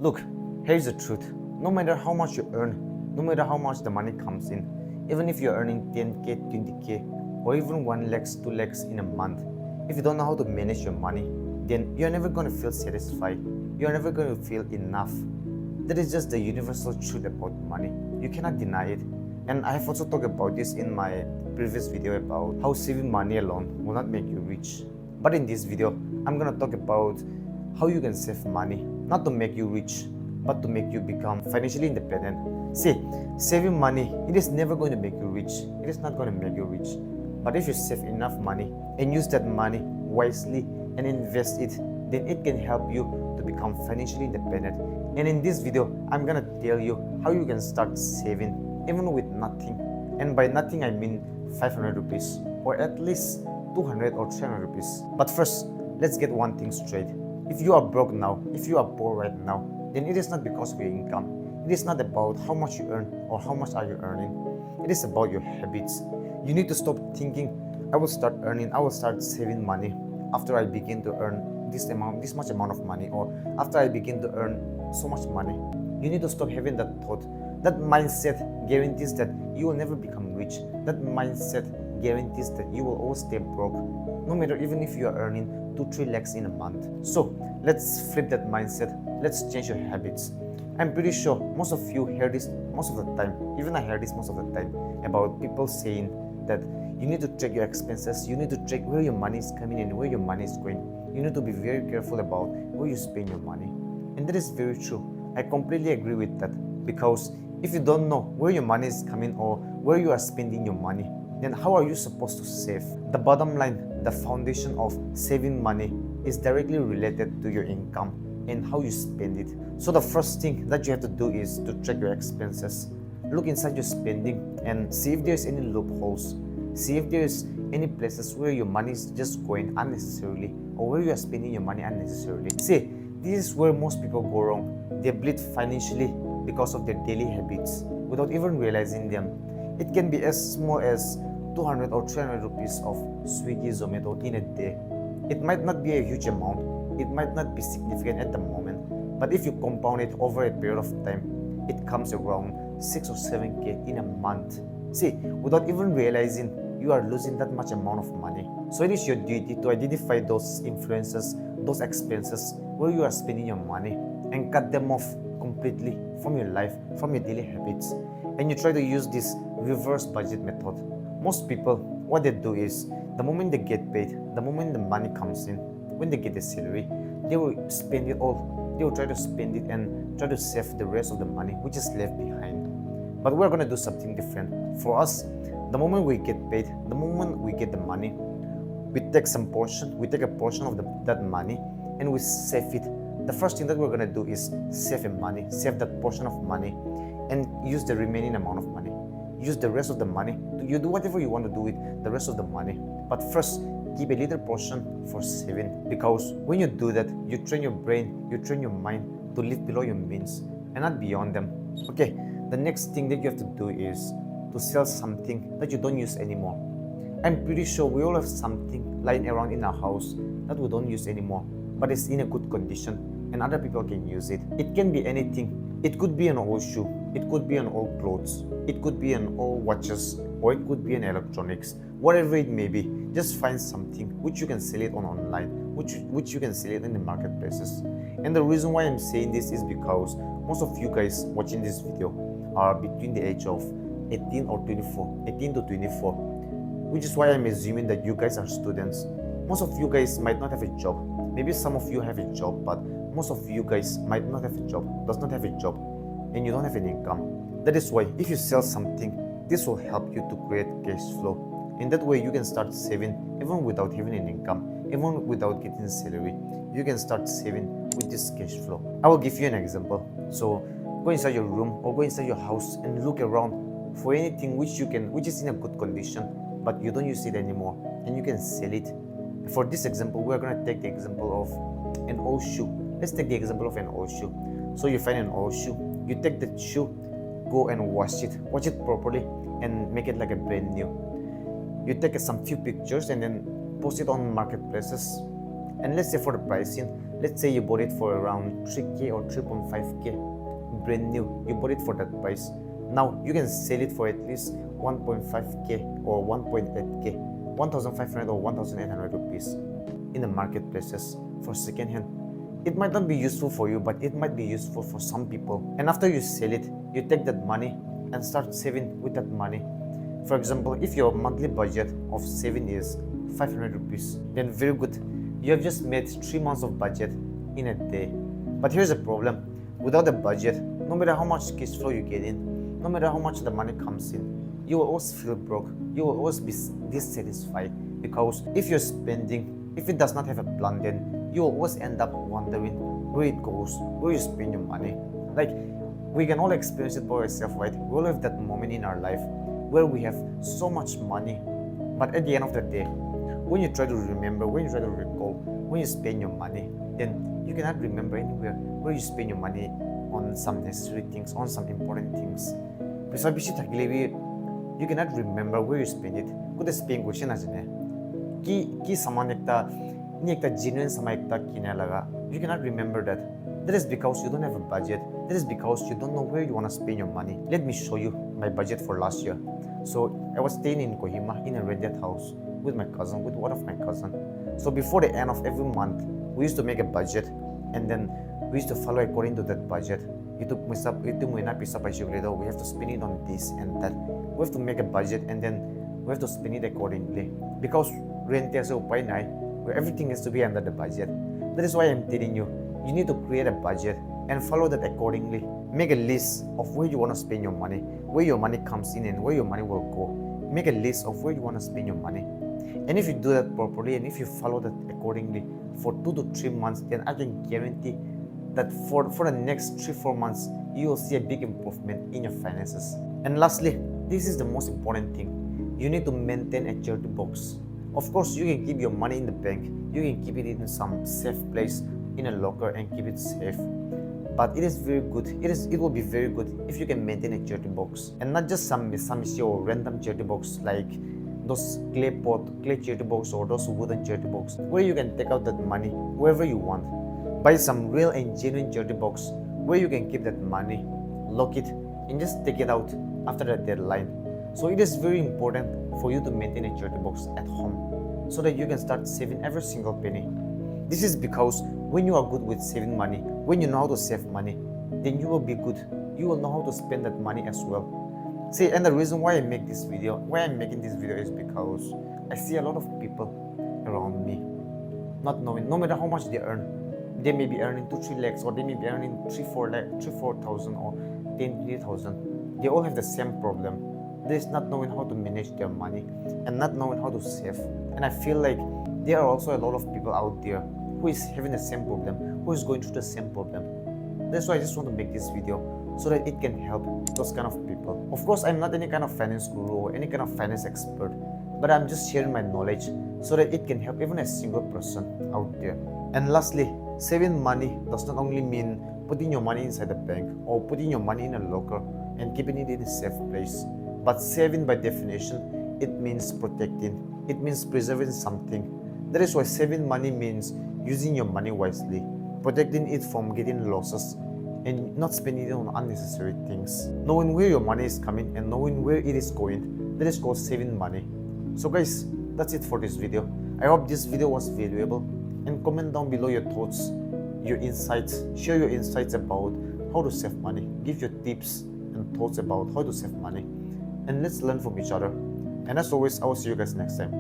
Look, here's the truth. No matter how much you earn, no matter how much the money comes in, even if you're earning 10k, 20k, or even 1 lakhs, 2 lakhs in a month, if you don't know how to manage your money, then you're never going to feel satisfied. You're never going to feel enough. That is just the universal truth about money. You cannot deny it. And I have also talked about this in my previous video about how saving money alone will not make you rich. But in this video, I'm going to talk about how you can save money, not to make you rich, but to make you become financially independent. See, saving money, it is never going to make you rich. It is not going to make you rich. But if you save enough money and use that money wisely and invest it, then it can help you to become financially independent. And in this video, I'm gonna tell you how you can start saving even with nothing. And by nothing, I mean 500 rupees or at least 200 or 300 rupees. But first, let's get one thing straight. If you are broke now, if you are poor right now, then it is not because of your income. It is not about how much you earn or how much are you earning. It is about your habits. You need to stop thinking, I will start earning, I will start saving money after I begin to earn this much amount of money, or after I begin to earn so much money. You need to stop having that thought. That mindset guarantees that you will never become rich. That mindset guarantees that you will always stay broke, no matter even if you are earning 2-3 lakhs in a month. So let's flip that mindset. Let's change your habits. I'm pretty sure most of you hear this most of the time. Even I hear this most of the time about people saying that you need to track your expenses, you need to track where your money is coming and where your money is going. You need to be very careful about where you spend your money. And that is very true. I completely agree with that, because if you don't know where your money is coming or where you are spending your money, then how are you supposed to save? The bottom line, the foundation of saving money is directly related to your income and how you spend it. So the first thing that you have to do is to track your expenses. Look inside your spending and see if there's any loopholes. See if there's any places where your money is just going unnecessarily or where you are spending your money unnecessarily. See, this is where most people go wrong. They bleed financially because of their daily habits without even realizing them. It can be as small as 200 or 300 rupees of Swiggy, Zomato in a day. It might not be a huge amount. It might not be significant at the moment. But if you compound it over a period of time, it comes around 6 or 7k in a month. See, without even realizing, you are losing that much amount of money. So it is your duty to identify those influences, those expenses where you are spending your money, and cut them off completely from your life, from your daily habits. And you try to use this reverse budget method. Most people, what they do is, the moment they get paid, the moment the money comes in, when they get the salary, they will spend it all. They will try to spend it and try to save the rest of the money which is left behind. But we're going to do something different. For us, the moment we get paid, the moment we get the money, we take a portion of that money and we save it. The first thing that we're going to do is save that portion of money, and use the remaining amount of money. Use the rest of the money. You do whatever you want to do with the rest of the money. But first, keep a little portion for saving, because when you do that, you train your brain, you train your mind to live below your means and not beyond them. Okay, the next thing that you have to do is to sell something that you don't use anymore. I'm pretty sure we all have something lying around in our house that we don't use anymore, but it's in a good condition and other people can use it. It can be anything. It could be an old shoe, it could be an old clothes, it could be an old watches, or it could be an electronics. Whatever it may be, just find something which you can sell it online, which you can sell it in the marketplaces. And the reason why I'm saying this is because most of you guys watching this video are between the age of 18 to 24, which is why I'm assuming that you guys are students. Most of you guys might not have a job. Maybe some of you have a job, but most of you guys might not have a job, does not have a job, and you don't have an income. That is why if you sell something, this will help you to create cash flow. In that way, you can start saving even without having an income, even without getting a salary. You can start saving with this cash flow. I will give you an example. So go inside your room or go inside your house and look around for anything which is in a good condition, but you don't use it anymore, and you can sell it. For this example, we're going to take the example of an old shoe. Let's take the example of an old shoe. So you find an old shoe, you take the shoe, go and wash it properly and make it like a brand new. You take some few pictures and then post it on marketplaces, and let's say for the pricing, Let's say you bought it for around 3k or 3.5k, brand new. You bought it for that price. Now you can sell it for at least 1.5k or 1.8k, 1,500 or 1,800 rupees in the marketplaces for second hand. It might not be useful for you, but it might be useful for some people. And after you sell it, you take that money and start saving with that money. For example, if your monthly budget of saving is 500 rupees, then very good. You have just made 3 months of budget in a day. But here's the problem. Without a budget, no matter how much cash flow you get in, no matter how much the money comes in, you will always feel broke. You will always be dissatisfied, because if you're spending, if it does not have a plan, then you will always end up wondering where it goes, where you spend your money. Like, we can all experience it by ourselves, right? We all have that moment in our life where we have so much money, but at the end of the day, when you try to remember, when you try to recall, when you spend your money, then you cannot remember anywhere where you spend your money on some necessary things, on some important things. You cannot remember where you spend it. Kuda spend ko siya na jine. Ki saman ekta genuine saman ekta kina laga. You cannot remember that. That is because you don't have a budget. That is because you don't know where you want to spend your money. Let me show you my budget for last year. So I was staying in Kohima in a rented house with my cousin, with one of my cousin. So before the end of every month, we used to make a budget, and then we used to follow according to that budget. We have to spend it on this and that. We have to make a budget, and then we have to spend it accordingly. Because rent is where everything has to be under the budget. That is why I'm telling you, you need to create a budget and follow that accordingly. Make a list of where you want to spend your money, where your money comes in and where your money will go. Make a list of where you want to spend your money. And if you do that properly, and if you follow that accordingly for 2 to 3 months, then I can guarantee that for the next 3-4 months, you will see a big improvement in your finances. And lastly, this is the most important thing. You need to maintain a charity box. Of course, you can keep your money in the bank. You can keep it in some safe place, in a locker, and keep it safe. But it is very good. It will be very good if you can maintain a charity box, and not just some or random charity box like those clay charity box or those wooden charity box, where you can take out that money wherever you want. Buy some real and genuine charity box where you can keep that money, lock it, and just take it out after the deadline. So it is very important for you to maintain a charity box at home so that you can start saving every single penny. This is because when you are good with saving money, when you know how to save money, then you will be good. You will know how to spend that money as well. See, and the reason why I'm making this video is because I see a lot of people around me not knowing, no matter how much they earn. They may be earning 2-3 lakhs, or they may be earning 3-4,000 or 10,000. They all have the same problem. There is not knowing how to manage their money and not knowing how to save. And I feel like there are also a lot of people out there who is having the same problem, who is going through the same problem. That's why I just want to make this video so that it can help those kind of people. Of course, I'm not any kind of finance guru or any kind of finance expert, but I'm just sharing my knowledge so that it can help even a single person out there. And lastly, saving money does not only mean putting your money inside the bank or putting your money in a locker and keeping it in a safe place. But saving, by definition, it means protecting. It means preserving something. That is why saving money means using your money wisely, protecting it from getting losses, and not spending it on unnecessary things. Knowing where your money is coming and knowing where it is going, that is called saving money. So guys, that's it for this video. I hope this video was valuable, and comment down below your thoughts, your insights. Share your insights about how to save money. Give your tips and thoughts about how to save money, and let's learn from each other. And as always, I will see you guys next time.